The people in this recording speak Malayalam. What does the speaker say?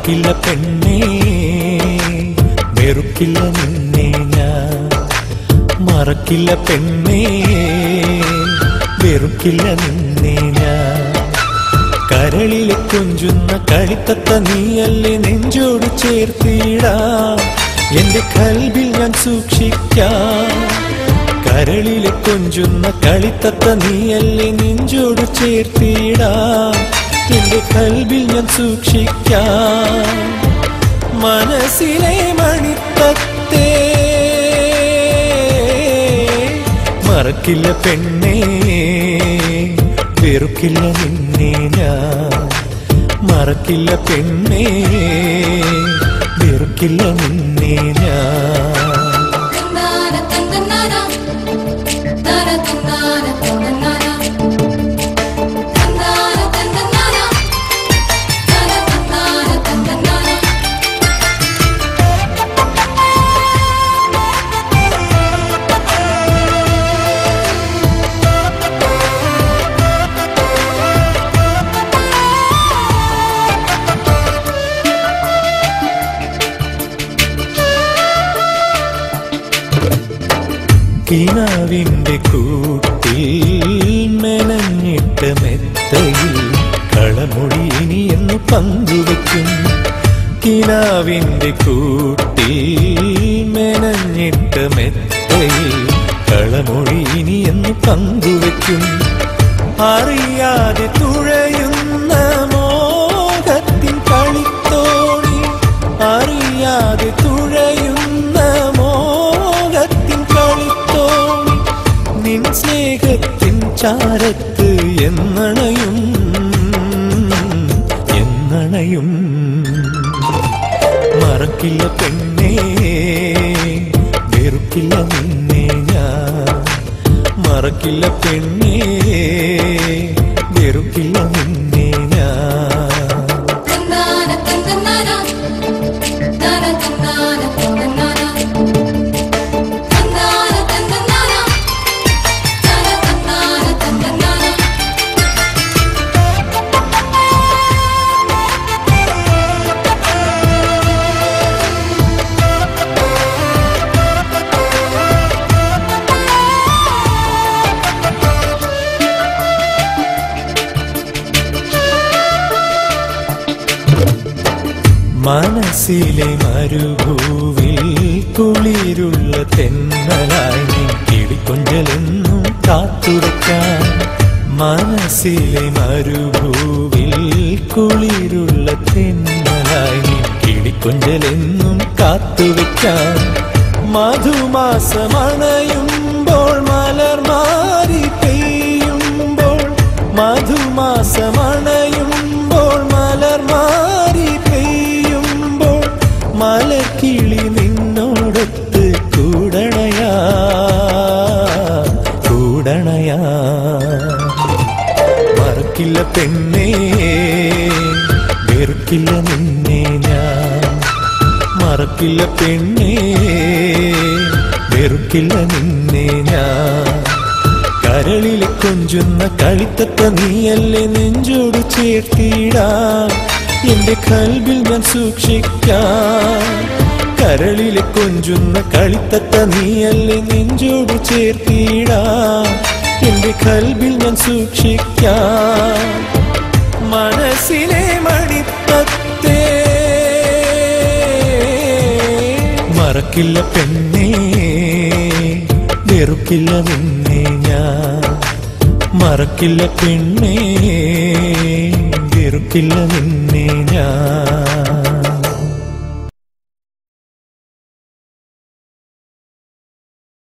മറക്കില്ല പെണ്ണേ വെറുക്കില്ല നിന്നെ ഞാൻ മറക്കില്ല പെണ്ണേ വെറുക്കില്ല നിന്നെ ഞാൻ കരളിലെ കൊഞ്ചുന്ന കളിത്തത്ത നീയല്ലേ നെഞ്ചോട് ചേർത്തിടാം എന്റെ കൽബിൽ ഞാൻ സൂക്ഷിക്കാം കരളിലെ കൊഞ്ചുന്ന കളിത്തത്ത നീയല്ലേ നെഞ്ചോട് ചേർത്തിടാം എന്റെ കൽബിൽ ഞാൻ സൂക്ഷിക്കാം മനസ്സിലെ മണിത്തത്തേ മറക്കില്ല പെണ്ണേ വെറുക്കില്ല നിന്നെ ഞാൻ മറക്കില്ല പെണ്ണേ വെറുക്കില്ല നിന്നെ ഞാൻ കിനാവിന്റെ കൂട്ടിൽ മെനഞ്ഞിട്ട മെത്തയിൽ കളമൊഴി ഇനി എന്ന് പങ്കുവയ്ക്കും കിനാവിന്റെ കൂട്ടിൽ മെനഞ്ഞിട്ട മെത്തയിൽ കളമൊഴി ഇനി എന്ന് പങ്കുവയ്ക്കും അറിയാതെ തുഴയുന്ന മോഹത്തിൻ കളിത്തോണി അറിയാതെ തുഴയുന്ന മോഹത്തിൻ കളിത്തോണി നിൻ സ്നേഹത്തിൻ ചാരത്ത് എന്നണയും എന്നണയും മറക്കില്ല പെണ്ണേ വെറുക്കില്ല നിന്നെ ഞാൻ മറക്കില്ല പെണ്ണേ വെറുക്കില്ല നിന്നെ ഞാൻ മനസ്സിലെ മരുഭൂവിൽ കുളിരുള്ള തെന്നലായി നീ കിളിക്കൊഞ്ചലെന്നും കാത്തുവയ്ക്കാൻ മനസ്സിലെ മരുഭൂവിൽ കുളിരുള്ള തെന്നലായി നീ കിളിക്കൊഞ്ചലെന്നും കാത്തുവയ്ക്കാൻ മധുമാസമണയുമ്പോൾ മലർമാരി പെയ്യുമ്പോൾ മധുമാസമണയുമ്പോൾ മലർമാരി പെയ്യുമ്പോൾ മലക്കിളി നിന്നോടൊത്ത് കൂടണയാ കൂടണയാ മറക്കില്ല പെണ്ണേ വെറുക്കില്ല നിന്നെ ഞാൻ മറക്കില്ല പെണ്ണേ വെറുക്കില്ല നിന്നെ ഞാൻ കരളിലെ കൊഞ്ചുന്ന കളിത്തത്ത നീയല്ലേ നെഞ്ചോട് ചേർത്തിടാം എന്റെ കൽബിൽ ഞാൻ സൂക്ഷിക്കാം കരളിലെ കൊഞ്ചുന്ന കളിത്തത്ത നീയല്ലേ നെഞ്ചോട് ചേർത്തിടാം എന്റെ കൽബിൽ ഞാൻ സൂക്ഷിക്കാം മനസ്സിലെ മണിത്തത്തേ മറക്കില്ല പെണ്ണേ വെറുക്കില്ല നിന്നെ ഞാൻ മറക്കില്ല പെണ്ണേ വെറുക്കില്ല നിന്നെ ഞാൻ